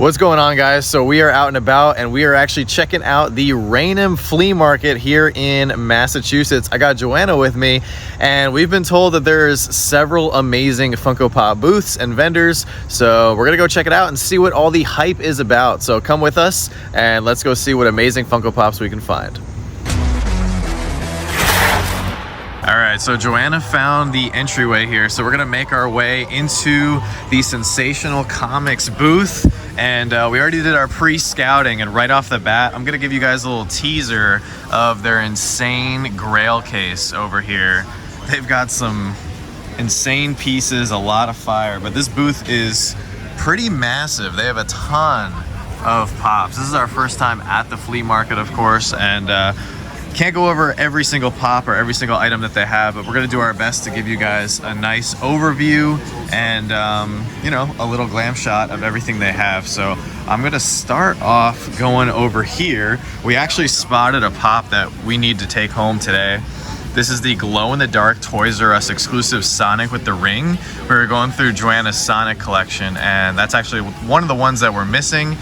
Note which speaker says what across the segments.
Speaker 1: What's going on, guys? So we are out and about and we are actually checking out the Raynham Flea Market here in Massachusetts. I got Joanna with me and we've been told that there's several amazing Funko Pop booths and vendors. So we're gonna go check it out and see what all the hype is about. So come with us and let's go see what amazing Funko Pops we can find. All right, so Joanna found the entryway here. So we're gonna make our way into the Sensational Comics booth. And we already did our pre-scouting, and right off the bat, I'm gonna give you guys a little teaser of their insane Grail case over here. They've got some insane pieces, a lot of fire, but this booth is pretty massive. They have a ton of pops. This is our first time at the flea market, of course, and can't go over every single pop or every single item that they have, but we're gonna do our best to give you guys a nice overview and you know, a little glam shot of everything they have. So I'm gonna start off going over here. We actually spotted a pop that we need to take home today. This is the glow-in-the-dark Toys R Us exclusive Sonic with the ring. We were going through Joanna's Sonic collection, and that's actually one of the ones that we're missing.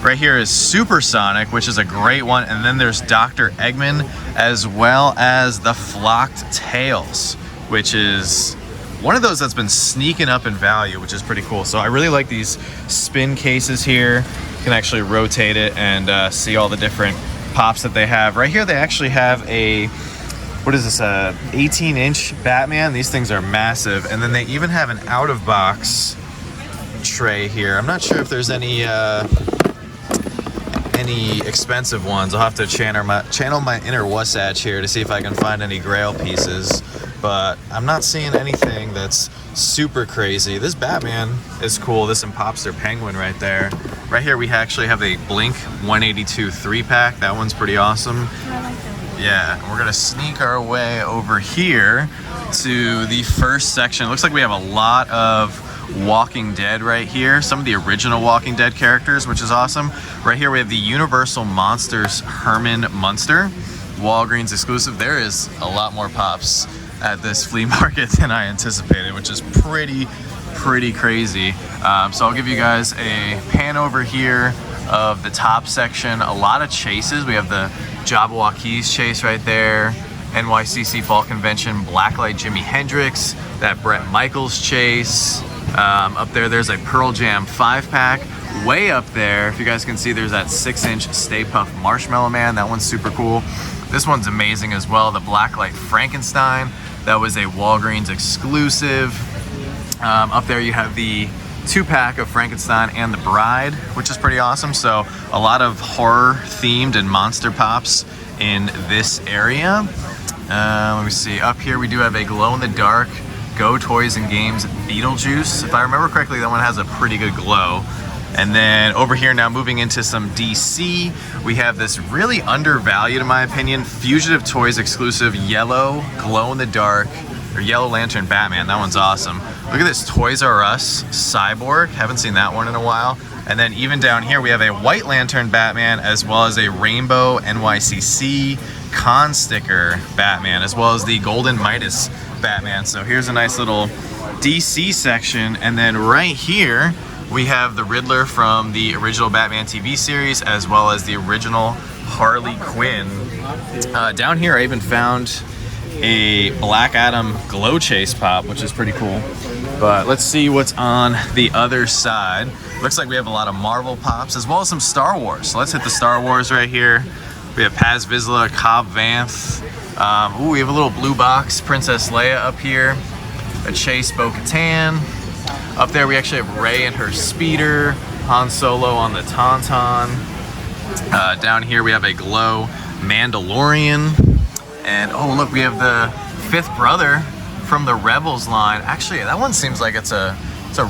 Speaker 1: Right here is Supersonic, which is a great one, and then there's Dr. Eggman, as well as the Flocked Tails, which is one of those that's been sneaking up in value, which is pretty cool. So I really like these spin cases here. You can actually rotate it and see all the different pops that they have. Right here they actually have a, what is this, a 18-inch Batman. These things are massive, and then they even have an out-of-box tray here. I'm not sure if there's any expensive ones. I'll have to channel my inner Wasatch here to see if I can find any Grail pieces, but I'm not seeing anything that's super crazy. This Batman is cool. This Impopster Penguin right there. Right here we actually have a Blink 182 3-pack. That one's pretty awesome.
Speaker 2: I like that.
Speaker 1: Yeah, we're gonna sneak our way over here to the first section. It looks like we have a lot of Walking Dead right here, some of the original Walking Dead characters, which is awesome. Right here we have the Universal Monsters Herman Munster, Walgreens exclusive. There is a lot more pops at this flea market than I anticipated, which is pretty crazy. So I'll give you guys a pan over here of the top section. A lot of chases. We have the Jabba Keys chase right there, NYCC Fall Convention Blacklight Jimi Hendrix, that Bret Michaels chase. Up there's a Pearl Jam 5-pack. Way up there, if you guys can see, there's that 6-inch Stay Puft Marshmallow Man. That one's super cool. This one's amazing as well. The Blacklight Frankenstein. That was a Walgreens exclusive. Up there you have the 2-pack of Frankenstein and the Bride, which is pretty awesome. So a lot of horror themed and monster pops in this area. Let me see. Up here we do have a glow-in-the-dark Go Toys and Games Beetlejuice. If I remember correctly, that one has a pretty good glow. And then over here now, moving into some DC, we have this really undervalued, in my opinion, Fugitive Toys exclusive yellow glow-in-the-dark, or Yellow Lantern Batman. That one's awesome. Look at this Toys R Us Cyborg. Haven't seen that one in a while. And then even down here, we have a White Lantern Batman, as well as a Rainbow NYCC Con Sticker Batman, as well as the Golden Midas Batman. So here's a nice little DC section, and then right here we have the Riddler from the original Batman TV series, as well as the original Harley Quinn. Down here I even found a Black Adam Glow Chase pop, which is pretty cool. But let's see what's on the other side. Looks like we have a lot of Marvel pops, as well as some Star Wars. So let's hit the Star Wars right here. We have Paz Vizsla, Cobb Vanth. Ooh, we have a little blue box, Princess Leia up here. A Chase Bo-Katan. Up there we actually have Rey and her speeder. Han Solo on the Tauntaun. Down here we have a Glow Mandalorian. And oh look, we have the 5th brother from the Rebels line. Actually, that one seems like it's a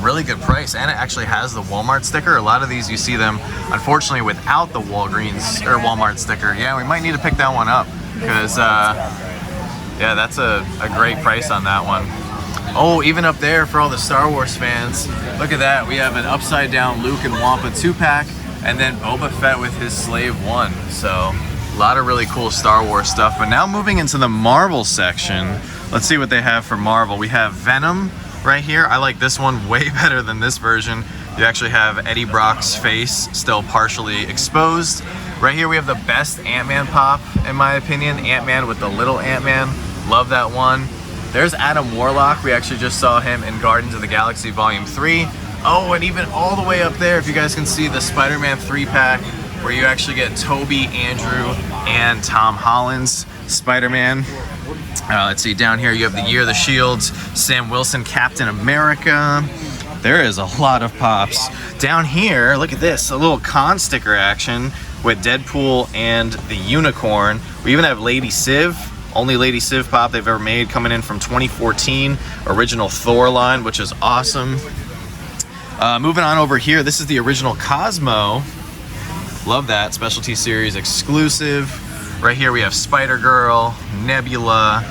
Speaker 1: really good price, and it actually has the Walmart sticker. A lot of these you see them, unfortunately, without the Walgreens or Walmart sticker. Yeah, we might need to pick that one up, because yeah, that's a great price on that one. Oh, even up there for all the Star Wars fans, look at that. We have an upside down Luke and Wampa 2-pack, and then Boba Fett with his Slave 1. So a lot of really cool Star Wars stuff. But now moving into the Marvel section, let's see what they have for Marvel. We have Venom right here. I like this one way better than this version. You actually have Eddie Brock's face still partially exposed. Right here we have the best Ant-Man pop, in my opinion. Ant-Man with the little Ant-Man. Love that one. There's Adam Warlock. We actually just saw him in Guardians of the Galaxy Volume 3. Oh, and even all the way up there, if you guys can see the Spider-Man 3-pack, where you actually get Tobey, Andrew, and Tom Holland's Spider-Man. Let's see, down here you have the Year of the Shields, Sam Wilson, Captain America. There is a lot of pops. Down here, look at this, a little con sticker action with Deadpool and the Unicorn. We even have Lady Civ, only Lady Civ pop they've ever made, coming in from 2014, original Thor line, which is awesome. Moving on over here, this is the original Cosmo. Love that, specialty series exclusive. Right here we have Spider-Girl, Nebula.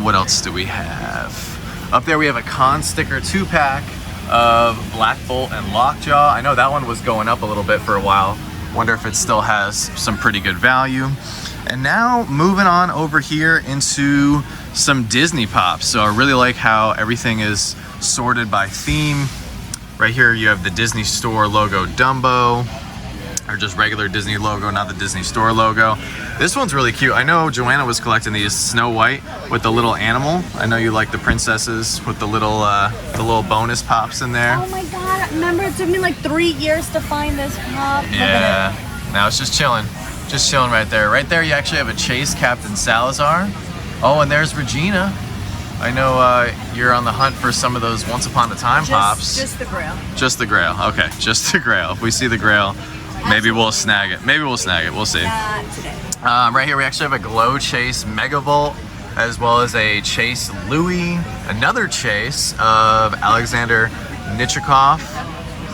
Speaker 1: What else do we have? Up there we have a con sticker 2-pack of Black Bolt and Lockjaw. I know that one was going up a little bit for a while. Wonder if it still has some pretty good value. And now moving on over here into some Disney pops. So I really like how everything is sorted by theme. Right here you have the Disney Store logo Dumbo, or just regular Disney logo, not the Disney Store logo. This one's really cute. I know Joanna was collecting these Snow White with the little animal. I know you like the princesses with the little bonus pops in there.
Speaker 2: Oh my god, I remember it took me like 3 years to find this pop.
Speaker 1: Yeah, now it's just chilling. Just chilling right there. Right there you actually have a Chase Captain Salazar. Oh, and there's Regina. I know you're on the hunt for some of those Once Upon a Time pops.
Speaker 2: Just the Grail.
Speaker 1: Just the Grail, okay, just the Grail. If we see the Grail, maybe we'll snag it. Maybe we'll snag it, we'll see.
Speaker 2: Not today.
Speaker 1: Right here we actually have a Glow Chase Megavolt, as well as a Chase Louis, another Chase of Alexander Nichikov.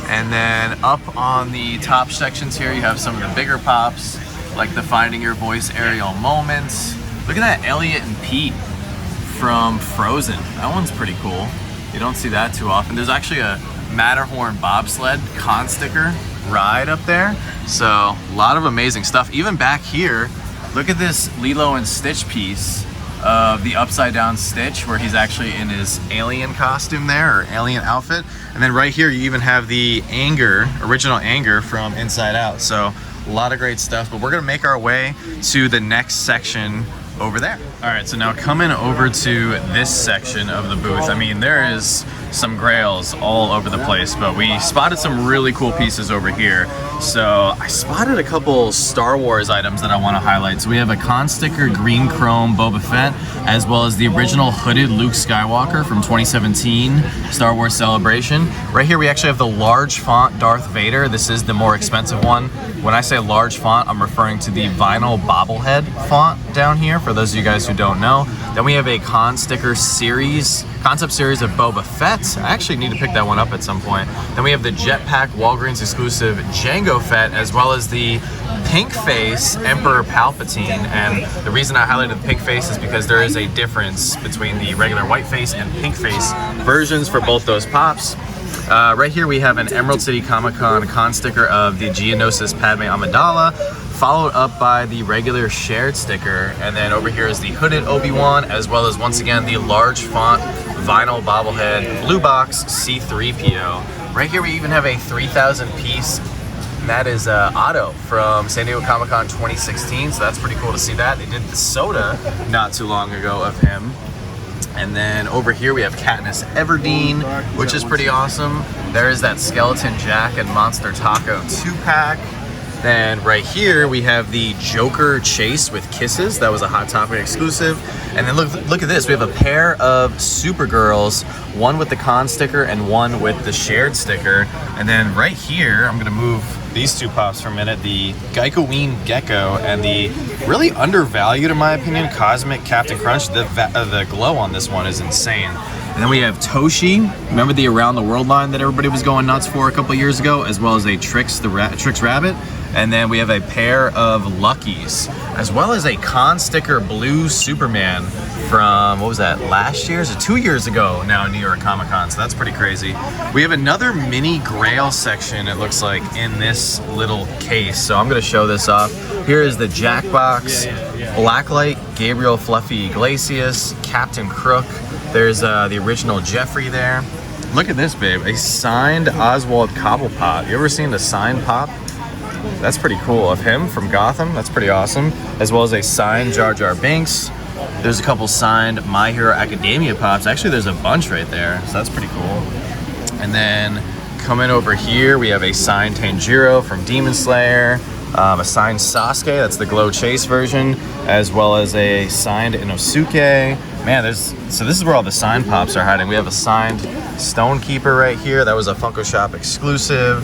Speaker 1: And then up on the top sections here, you have some of the bigger pops, like the Finding Your Voice aerial moments. Look at that Elliot and Pete from Frozen. That one's pretty cool. You don't see that too often. There's actually a Matterhorn bobsled con sticker ride up there. So a lot of amazing stuff. Even back here, look at this Lilo and Stitch piece of the upside down Stitch, where he's actually in his alien costume there, or alien outfit. And then right here you even have the original Anger from Inside Out. So a lot of great stuff, but we're gonna make our way to the next section over there. All right, so now coming over to this section of the booth, I mean, there is some grails all over the place, but we spotted some really cool pieces over here. So I spotted a couple Star Wars items that I want to highlight. So we have a con sticker green chrome Boba Fett, as well as the original hooded Luke Skywalker from 2017 Star Wars Celebration. Right here we actually have the large font Darth Vader. This is the more expensive one. When I say large font, I'm referring to the vinyl bobblehead font down here, for those of you guys who don't know. Then we have a con sticker concept series of Boba Fett. I actually need to pick that one up at some point. Then we have the Jetpack Walgreens exclusive Jango Fett, as well as the pink face Emperor Palpatine. And the reason I highlighted the pink face is because there is a difference between the regular white face and pink face versions for both those pops. Right here we have an Emerald City Comic Con sticker of the Geonosis Padme Amidala, followed up by the regular shared sticker. And then over here is the hooded Obi-Wan, as well as, once again, the large font vinyl bobblehead blue box C-3PO. Right here we even have a 3,000 piece, and that is Otto from San Diego Comic-Con 2016, so that's pretty cool to see that. They did the soda not too long ago of him. And then over here we have Katniss Everdeen, which is pretty awesome. There is that Skeleton Jack and Monster Taco 2-pack. Then right here we have the Joker Chase with Kisses. That was a Hot Topic exclusive. And then look at this. We have a pair of Supergirls, one with the con sticker and one with the shared sticker. And then right here, I'm gonna move these two pops for a minute, the Geikoween Gecko and the really undervalued, in my opinion, Cosmic Captain Crunch. The glow on this one is insane. And then we have Toshi, remember the Around the World line that everybody was going nuts for a couple years ago, as well as a Trix Rabbit. And then we have a pair of Luckies, as well as a con sticker blue Superman from, what was that, last year's or 2 years ago now in New York Comic Con, so that's pretty crazy. We have another mini Grail section, it looks like, in this little case, so I'm gonna show this off. Here is the Jackbox, Blacklight, Gabriel Fluffy Iglesias, Captain Crook. There's the original Jeffrey there. Look at this, babe. A signed Oswald Cobblepot. You ever seen the signed pop? That's pretty cool. Of him from Gotham. That's pretty awesome. As well as a signed Jar Jar Binks. There's a couple signed My Hero Academia pops. Actually, there's a bunch right there, so that's pretty cool. And then coming over here, we have a signed Tanjiro from Demon Slayer, a signed Sasuke, that's the Glow Chase version, as well as a signed Inosuke. Man, so this is where all the signed pops are hiding. We have a signed Stonekeeper right here. That was a Funko Shop exclusive.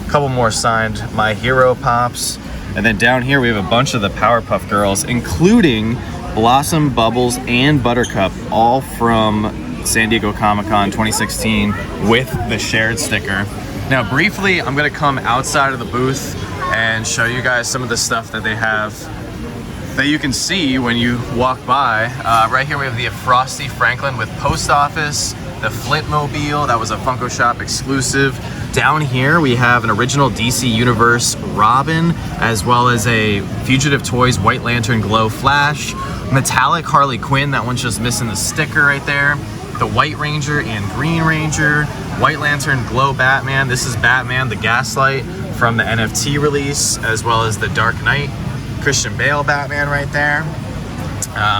Speaker 1: A couple more signed My Hero pops. And then down here, we have a bunch of the Powerpuff Girls, including Blossom, Bubbles, and Buttercup, all from San Diego Comic-Con 2016 with the shared sticker. Now, briefly, I'm gonna come outside of the booth and show you guys some of the stuff that they have that you can see when you walk by. Right here we have the Frosty Franklin with Post Office, the Flintmobile, that was a Funko Shop exclusive. Down here we have an original DC Universe Robin, as well as a Fugitive Toys White Lantern Glow Flash, metallic Harley Quinn, that one's just missing the sticker right there, the White Ranger and Green Ranger, White Lantern Glow Batman, this is Batman the Gaslight from the NFT release, as well as the Dark Knight Christian Bale Batman right there.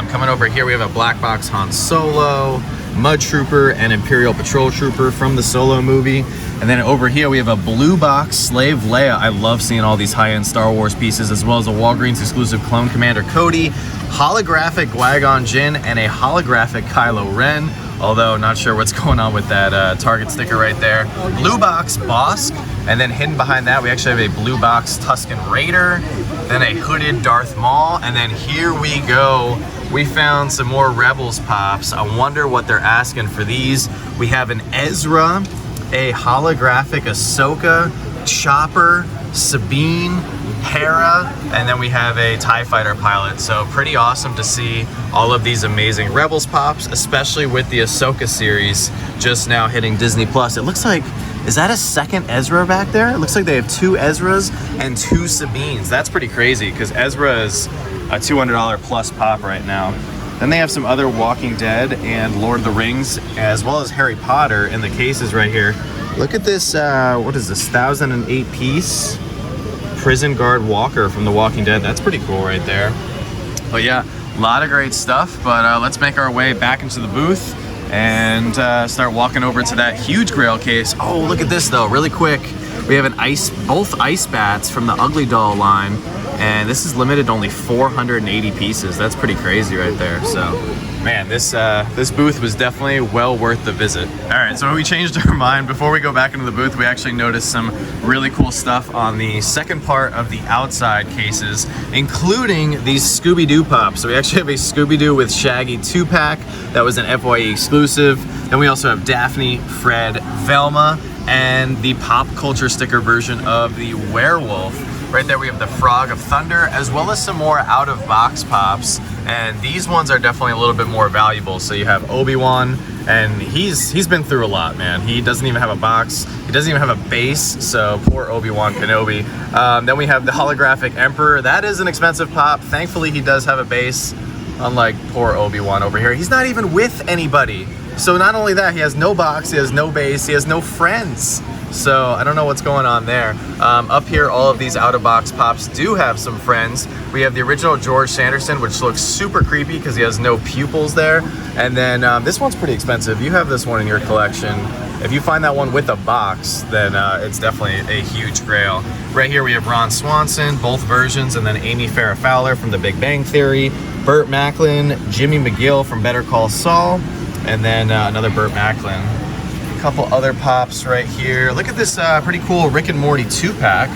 Speaker 1: Coming over here we have a Black Box Han Solo, Mud Trooper, and Imperial Patrol Trooper from the Solo movie. And then over here we have a Blue Box Slave Leia. I love seeing all these high-end Star Wars pieces, as well as a Walgreens exclusive Clone Commander Cody, holographic Qui-Gon Jinn, and a holographic Kylo Ren. Although not sure what's going on with that Target sticker right there. Blue Box Bosk, and then hidden behind that we actually have a Blue Box Tusken Raider, then a hooded Darth Maul, and then here we go. We found some more Rebels pops. I wonder what they're asking for these. We have an Ezra, a holographic Ahsoka, Chopper, Sabine, Hera, and then we have a TIE Fighter pilot. So pretty awesome to see all of these amazing Rebels pops, especially with the Ahsoka series just now hitting Disney Plus. It looks like, is that a second Ezra back there? It looks like they have 2 Ezras and 2 Sabines. That's pretty crazy because Ezra is a $200 plus pop right now. Then they have some other Walking Dead and Lord of the Rings, as well as Harry Potter in the cases right here. Look at this, what is this, 1008 piece Prison Guard Walker from The Walking Dead. That's pretty cool right there. But yeah, a lot of great stuff, but let's make our way back into the booth and start walking over to that huge Grail case. Oh, look at this though, really quick. We have both ice bats from the Ugly Doll line, and this is limited to only 480 pieces. That's pretty crazy right there. So, man, this booth was definitely well worth the visit. All right, so we changed our mind. Before we go back into the booth, we actually noticed some really cool stuff on the second part of the outside cases, including these Scooby-Doo pops. So we actually have a Scooby-Doo with Shaggy 2-pack. That was an FYE exclusive. Then we also have Daphne, Fred, Velma, and the pop culture sticker version of the werewolf. Right there we have the Frog of Thunder, as well as some more out-of-box pops, and these ones are definitely a little bit more valuable. So you have Obi-Wan, and he's been through a lot, man. He doesn't even have a box, he doesn't even have a base, so poor Obi-Wan Kenobi. Then we have the holographic Emperor. That is an expensive pop. Thankfully he does have a base, unlike poor Obi-Wan over here. He's not even with anybody. So not only that, he has no box, he has no base, he has no friends. So I don't know what's going on there. Up here, all of these out-of-box pops do have some friends. We have the original George Sanderson, which looks super creepy because he has no pupils there. And then this one's pretty expensive. You have this one in your collection. If you find that one with a box, then it's definitely a huge grail. Right here we have Ron Swanson, both versions, and then Amy Farrah Fowler from The Big Bang Theory, Burt Macklin, Jimmy McGill from Better Call Saul, and then another Burt Macklin. A couple other pops right here. Look at this pretty cool Rick and Morty 2-pack.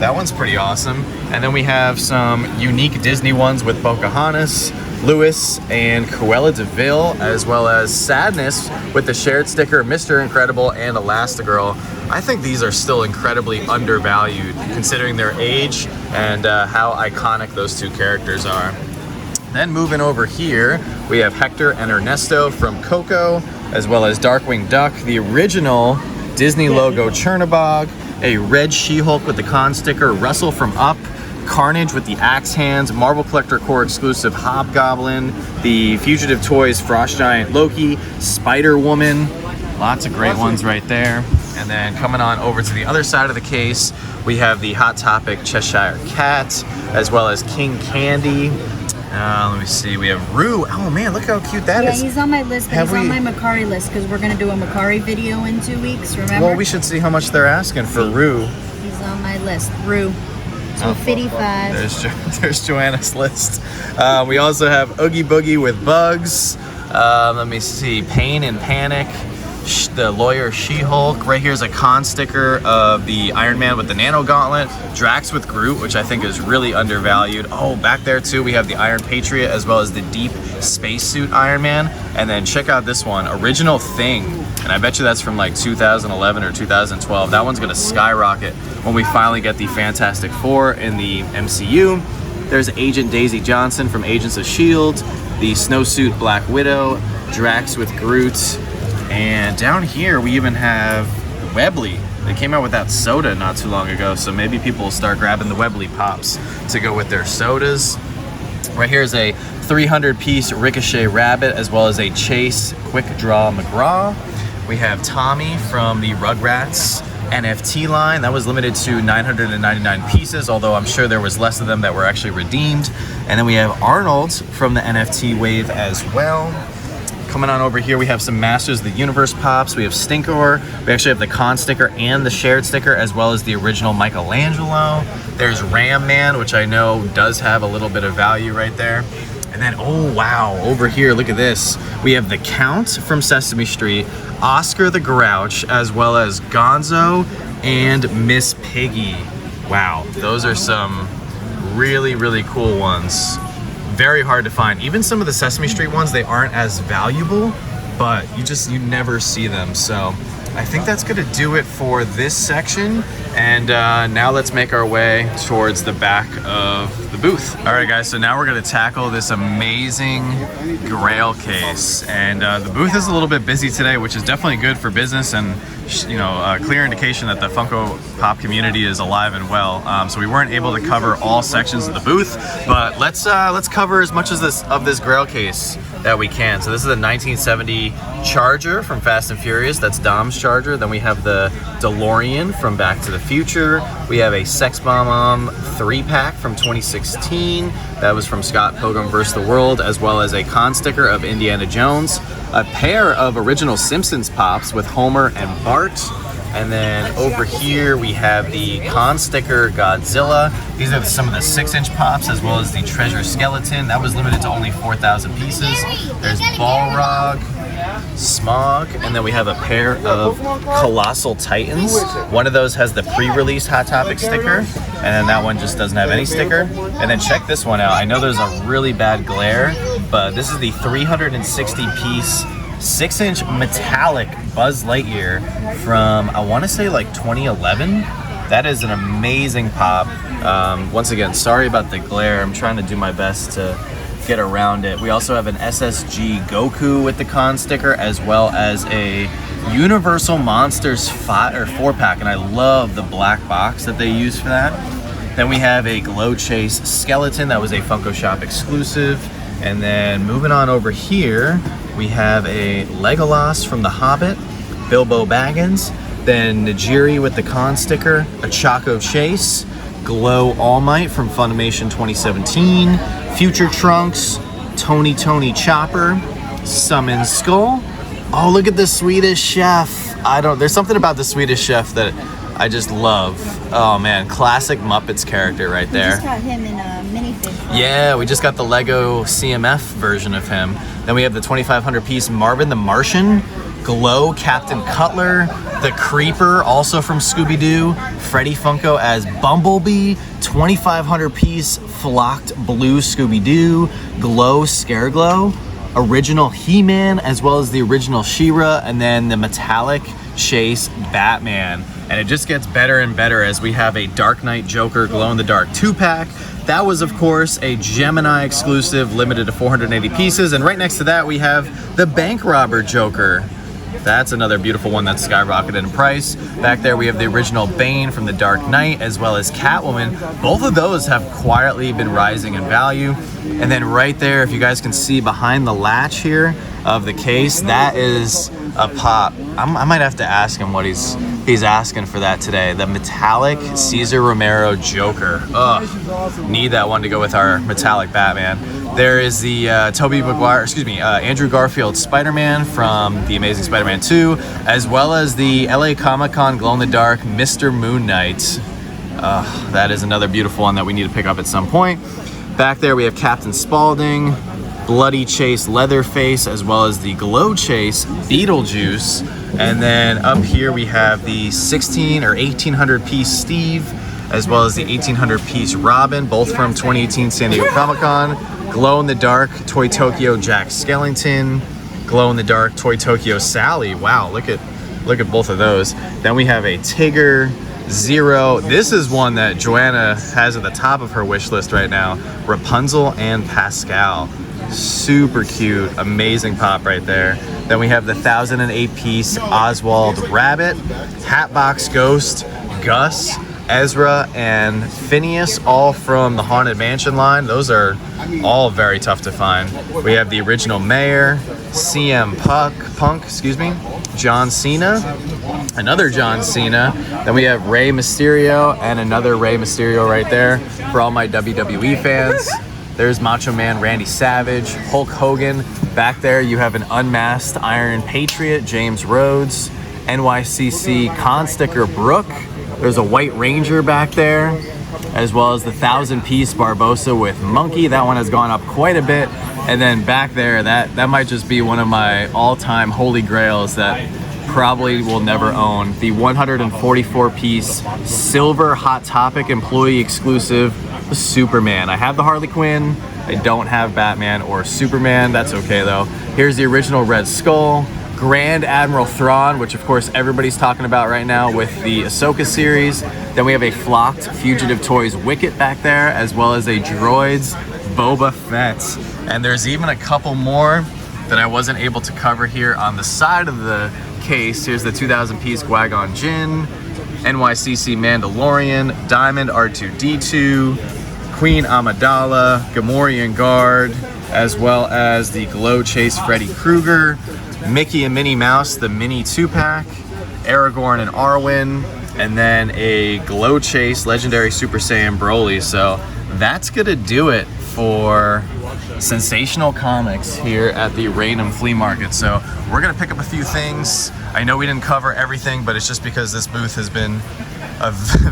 Speaker 1: That one's pretty awesome. And then we have some unique Disney ones with Pocahontas, Lewis, and Cruella de Vil, as well as Sadness with the shared sticker Mr. Incredible and Elastigirl. I think these are still incredibly undervalued considering their age and how iconic those two characters are. Then moving over here, we have Hector and Ernesto from Coco, as well as Darkwing Duck, the original Disney logo Chernabog, a red She-Hulk with the con sticker Russell from Up, Carnage with the axe hands, Marvel Collector Core exclusive Hobgoblin, the Fugitive Toys Frost Giant Loki, Spider-Woman, Lots of great ones right there. And then coming on over to the other side of the case, we have the Hot Topic Cheshire Cat, as well as King Candy. Let me see, we have Rue. Oh man, look how cute that is.
Speaker 2: Yeah, he's on my list, but he's on my Macari list because we're going to do a Macari video in 2 weeks, remember?
Speaker 1: Well, we should see how much they're asking for Rue.
Speaker 2: He's on my list, Rue. 255.
Speaker 1: There's Joanna's list. We also have Oogie Boogie with Bugs. Let me see, Pain and Panic. The Lawyer She-Hulk. Right here's a con sticker of the Iron Man with the Nano Gauntlet. Drax with Groot, which I think is really undervalued. Oh, back there too, we have the Iron Patriot as well as the Deep Spacesuit Iron Man. And then check out this one, Original Thing. And I bet you that's from like 2011 or 2012. That one's gonna skyrocket when we finally get the Fantastic Four in the MCU. There's Agent Daisy Johnson from Agents of S.H.I.E.L.D., the Snowsuit Black Widow, Drax with Groot. And down here, we even have Webley. They came out with that soda not too long ago, so maybe people will start grabbing the Webley Pops to go with their sodas. Right here is a 300-piece Ricochet Rabbit, as well as a Chase Quick Draw McGraw. We have Tommy from the Rugrats NFT line. That was limited to 999 pieces, although I'm sure there was less of them that were actually redeemed. And then we have Arnold from the NFT wave as well. Coming on over here, we have some Masters of the Universe Pops. We have Stinkor. We actually have the con sticker and the shared sticker, as well as the original Michelangelo. There's Ram Man, which I know does have a little bit of value right there. And then, oh wow, over here, look at this. We have the Count from Sesame Street, Oscar the Grouch, as well as Gonzo and Miss Piggy. Wow, those are some really, really cool ones. Very hard to find. Even some of the Sesame Street ones, they aren't as valuable, but you never see them. So I think that's gonna do it for this section. And now let's make our way towards the back of the booth. All right guys, so now we're gonna tackle this amazing Grail case. And the booth is a little bit busy today, which is definitely good for business and a clear indication that the Funko Pop community is alive and well. So we weren't able to cover all sections of the booth, but let's cover as much of this Grail case that we can. So this is a 1970 Charger from Fast and Furious. That's Dom's Charger. Then we have the DeLorean from Back to the Future. We have a Sex Bomb 3-pack from 2016. That was from Scott Pilgrim vs. the World, as well as a con sticker of Indiana Jones. A pair of original Simpsons Pops with Homer and Bart. And then over here we have the con sticker Godzilla. These are some of the 6-inch Pops, as well as the Treasure Skeleton. That was limited to only 4,000 pieces. There's Balrog, Smog, and then we have a pair of Colossal Titans. One of those has the pre-release Hot Topic sticker, and then that one just doesn't have any sticker. And then check this one out. I know there's a really bad glare, but this is the 360-piece 6-inch metallic Buzz Lightyear from, I want to say like 2011. That is an amazing pop. Once again, sorry about the glare. I'm trying to do my best to get around it. We also have an SSG Goku with the con sticker, as well as a Universal Monsters 4-pack, and I love the black box that they use for that. Then we have a Glow Chase Skeleton. That was a Funko Shop exclusive. And then moving on over here, we have a Legolas from The Hobbit, Bilbo Baggins, then Nigiri with the con sticker, a Choco Chase, Glow All Might from Funimation 2017, Future Trunks, Tony Chopper, Summon Skull. Oh, look at the Swedish Chef. There's something about the Swedish Chef that I just love. Oh man, classic Muppets character right there.
Speaker 2: We just got him in a minifig.
Speaker 1: Yeah, we just got the Lego CMF version of him. Then we have the 2,500 piece Marvin the Martian, Glow Captain Cutler, the Creeper, also from Scooby-Doo, Freddy Funko as Bumblebee, 2,500 piece Flocked Blue Scooby-Doo, Glow Scareglow, original He-Man, as well as the original She-Ra, and then the metallic Chase Batman. And it just gets better and better as we have a Dark Knight Joker glow-in-the-dark 2-pack. That was, of course, a Gemini exclusive, limited to 480 pieces. And right next to that, we have the Bank Robber Joker. That's another beautiful one that's skyrocketed in price. Back there, we have the original Bane from the Dark Knight, as well as Catwoman. Both of those have quietly been rising in value. And then right there, if you guys can see behind the latch here of the case, that is a pop. I might have to ask him what he's asking for that today. The metallic Cesar Romero Joker. Ugh, need that one to go with our metallic Batman. There is the Andrew Garfield Spider-Man from The Amazing Spider-Man 2, as well as the LA Comic-Con glow-in-the-dark Mr. Moon Knight. That is another beautiful one that we need to pick up at some point. Back there we have Captain Spaulding, Bloody Chase Leatherface, as well as the Glow Chase Beetlejuice. And then up here we have the 16 or 1800 piece Steve, as well as the 1800 piece Robin, both from 2018 San Diego Comic-Con. Glow in the Dark Toy Tokyo Jack Skellington, Glow in the Dark Toy Tokyo Sally. Wow, look at both of those. Then we have a Tigger Zero. This is one that Joanna has at the top of her wish list right now. Rapunzel and Pascal. Super cute, amazing pop right there. Then we have the 1008 piece Oswald Rabbit, Hatbox Ghost, Gus, Ezra, and Phineas, all from the Haunted Mansion line. Those are all very tough to find. We have the original Mayor, CM Punk, John Cena, another John Cena. Then we have Rey Mysterio and another Rey Mysterio right there for all my WWE fans. There's Macho Man Randy Savage, Hulk Hogan. Back there you have an unmasked Iron Patriot, James Rhodes, NYCC Con Sticker Brooke. There's a White Ranger back there, as well as the 1000-piece Barbossa with Monkey. That one has gone up quite a bit. And then back there, that might just be one of my all-time holy grails that probably will never own. The 144-piece Silver Hot Topic Employee Exclusive Superman. I have the Harley Quinn. I don't have Batman or Superman. That's okay though. Here's the original Red Skull. Grand Admiral Thrawn, which of course everybody's talking about right now with the Ahsoka series. Then we have a flocked Fugitive Toys Wicket back there, as well as a Droids Boba Fett. And there's even a couple more that I wasn't able to cover here on the side of the case. Here's the 2000-piece Qui-Gon Jinn, NYCC Mandalorian, Diamond R2-D2, Queen Amidala, Gamorrean Guard, as well as the Glow Chase Freddy Krueger, Mickey and Minnie Mouse, the mini 2-pack, Aragorn and Arwen, and then a Glow Chase Legendary Super Saiyan Broly. So that's gonna do it for Sensational Comics here at the Raynham Flea Market. So we're gonna pick up a few things. I know we didn't cover everything, but it's just because this booth has been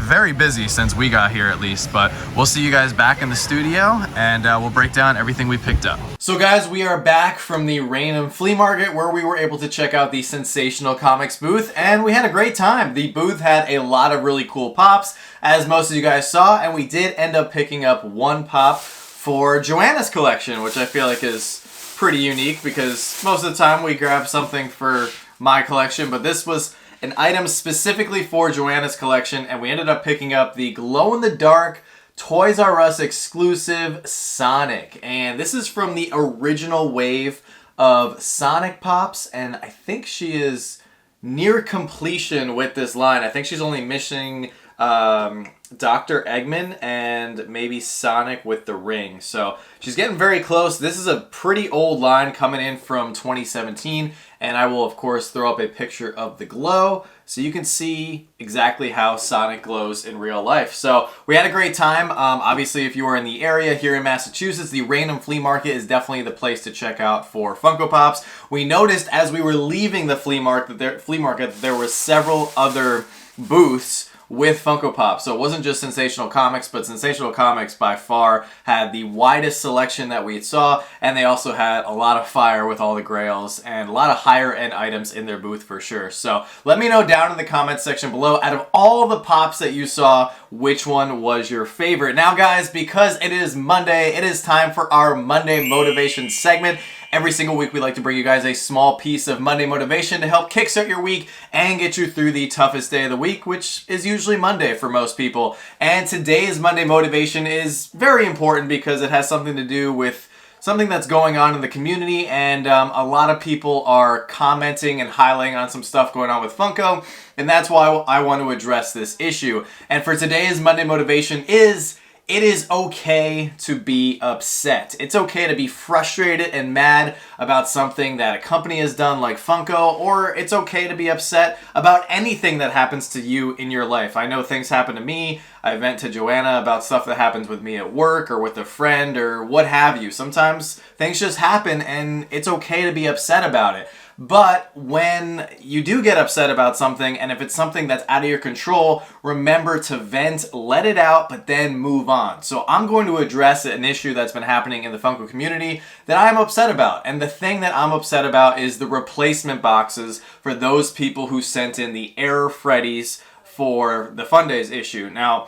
Speaker 1: very busy since we got here at least. But we'll see you guys back in the studio, and we'll break down everything we picked up. So guys, we are back from the Raynham Flea Market, where we were able to check out the Sensational Comics booth, and we had a great time. The booth had a lot of really cool pops, as most of you guys saw, and we did end up picking up one pop for Joanna's collection, which I feel like is pretty unique because most of the time we grab something for my collection, but this was an item specifically for Joanna's collection, and we ended up picking up the glow-in-the-dark Toys R Us exclusive Sonic. And this is from the original wave of Sonic Pops, and I think she is near completion with this line. I think she's only missing Dr. Eggman and maybe Sonic with the ring. So she's getting very close. This is a pretty old line coming in from 2017, and I will of course throw up a picture of the glow so you can see exactly how Sonic glows in real life. So we had a great time. Obviously, if you are in the area here in Massachusetts, the Raynham Flea Market is definitely the place to check out for Funko Pops. We noticed as we were leaving the flea market that there were several other booths with Funko Pop. So it wasn't just Sensational Comics, but Sensational Comics by far had the widest selection that we saw, and they also had a lot of fire with all the grails and a lot of higher end items in their booth for sure. So let me know down in the comments section below, out of all the pops that you saw, which one was your favorite. Now guys, because it is Monday, it is time for our Monday Motivation segment. Every single week we like to bring you guys a small piece of Monday motivation to help kickstart your week and get you through the toughest day of the week, which is usually Monday for most people. And today's Monday motivation is very important because it has something to do with something that's going on in the community, and a lot of people are commenting and highlighting on some stuff going on with Funko, and that's why I want to address this issue. And for today's Monday motivation is it is okay to be upset. It's okay to be frustrated and mad about something that a company has done like Funko, or it's okay to be upset about anything that happens to you in your life. I know things happen to me. I vent to Joanna about stuff that happens with me at work or with a friend or what have you. Sometimes things just happen and it's okay to be upset about it. But when you do get upset about something, and if it's something that's out of your control, remember to vent, let it out, but then move on. So I'm going to address an issue that's been happening in the Funko community that I'm upset about. And the thing that I'm upset about is the replacement boxes for those people who sent in the error Freddies for the Fun Days issue. Now,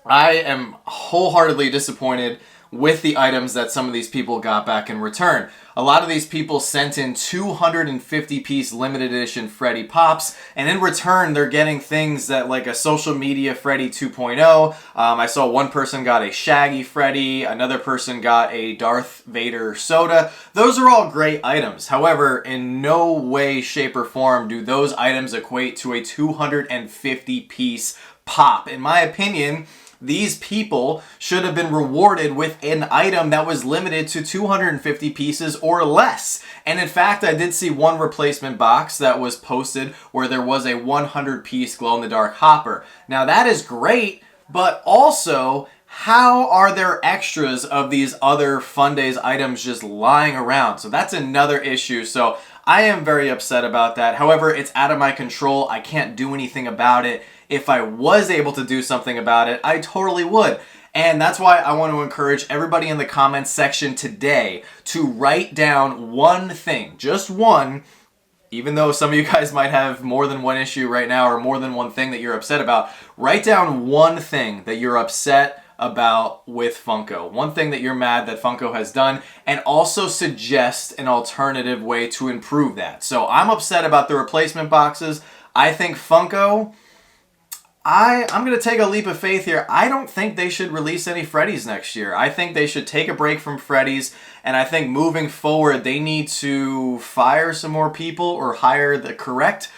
Speaker 1: I am wholeheartedly disappointed with the items that some of these people got back in return. A lot of these people sent in 250-piece limited edition Freddy Pops, and in return they're getting things that like a social media Freddy 2.0. I saw one person got a Shaggy Freddy, another person got a Darth Vader soda. Those are all great items. However, in no way, shape, or form do those items equate to a 250-piece pop. In my opinion, these people should have been rewarded with an item that was limited to 250 pieces or less. And in fact, I did see one replacement box that was posted where there was a 100-piece glow-in-the-dark hopper. Now that is great, but also, how are there extras of these other Fun Days items just lying around? So that's another issue. So I am very upset about that. However, it's out of my control. I can't do anything about it. If I was able to do something about it, I totally would. And that's why I want to encourage everybody in the comments section today to write down one thing, just one, even though some of you guys might have more than one issue right now or more than one thing that you're upset about. Write down one thing that you're upset about with Funko. One thing that you're mad that Funko has done, and also suggest an alternative way to improve that. So I'm upset about the replacement boxes. I think Funko, I'm going to take a leap of faith here. I don't think they should release any Freddies next year. I think they should take a break from Freddies, and I think moving forward they need to fire some more people or hire the correct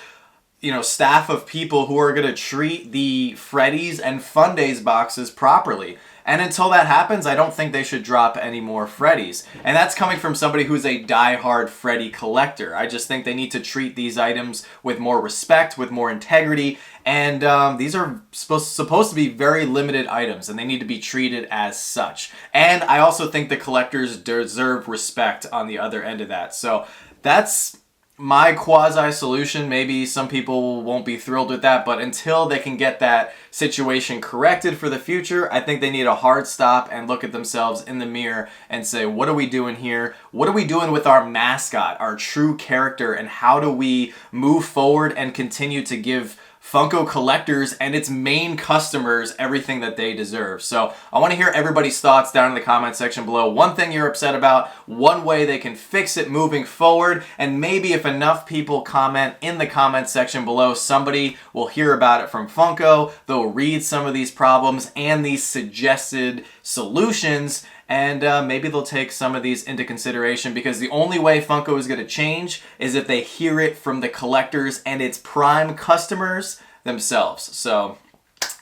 Speaker 1: staff of people who are going to treat the Freddies and Fun Days boxes properly. And until that happens, I don't think they should drop any more Freddies. And that's coming from somebody who's a die-hard Freddy collector. I just think they need to treat these items with more respect, with more integrity. And these are supposed to be very limited items, and they need to be treated as such. And I also think the collectors deserve respect on the other end of that. So that's my quasi-solution. Maybe some people won't be thrilled with that, but until they can get that situation corrected for the future, I think they need a hard stop and look at themselves in the mirror and say, what are we doing here? What are we doing with our mascot, our true character, and how do we move forward and continue to give Funko collectors and its main customers everything that they deserve? So I want to hear everybody's thoughts down in the comment section below. One thing you're upset about, one way they can fix it moving forward, and maybe if enough people comment in the comment section below, somebody will hear about it from Funko. They'll read some of these problems and these suggested solutions, and maybe they'll take some of these into consideration, because the only way Funko is going to change is if they hear it from the collectors and its prime customers themselves. So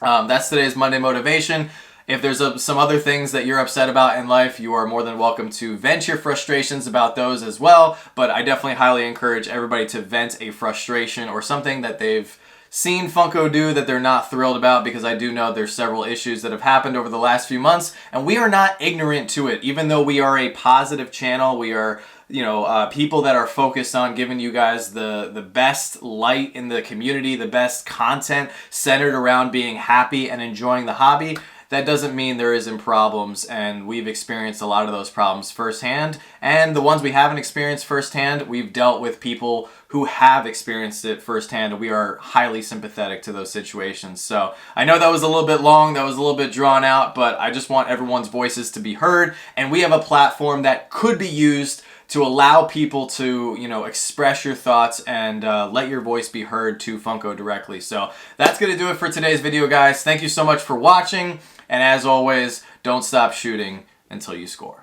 Speaker 1: that's today's Monday Motivation. If there's some other things that you're upset about in life, you are more than welcome to vent your frustrations about those as well. But I definitely highly encourage everybody to vent a frustration or something that they've seen Funko do that they're not thrilled about, because I do know there's several issues that have happened over the last few months, and we are not ignorant to it. Even though we are a positive channel, we are people that are focused on giving you guys the best light in the community, the best content centered around being happy and enjoying the hobby. That doesn't mean there isn't problems, and we've experienced a lot of those problems firsthand. And the ones we haven't experienced firsthand, we've dealt with people who have experienced it firsthand, and we are highly sympathetic to those situations. So I know that was a little bit long, that was a little bit drawn out, but I just want everyone's voices to be heard, and we have a platform that could be used to allow people to, express your thoughts and let your voice be heard to Funko directly. So that's going to do it for today's video, guys. Thank you so much for watching. And as always, don't stop shooting until you score.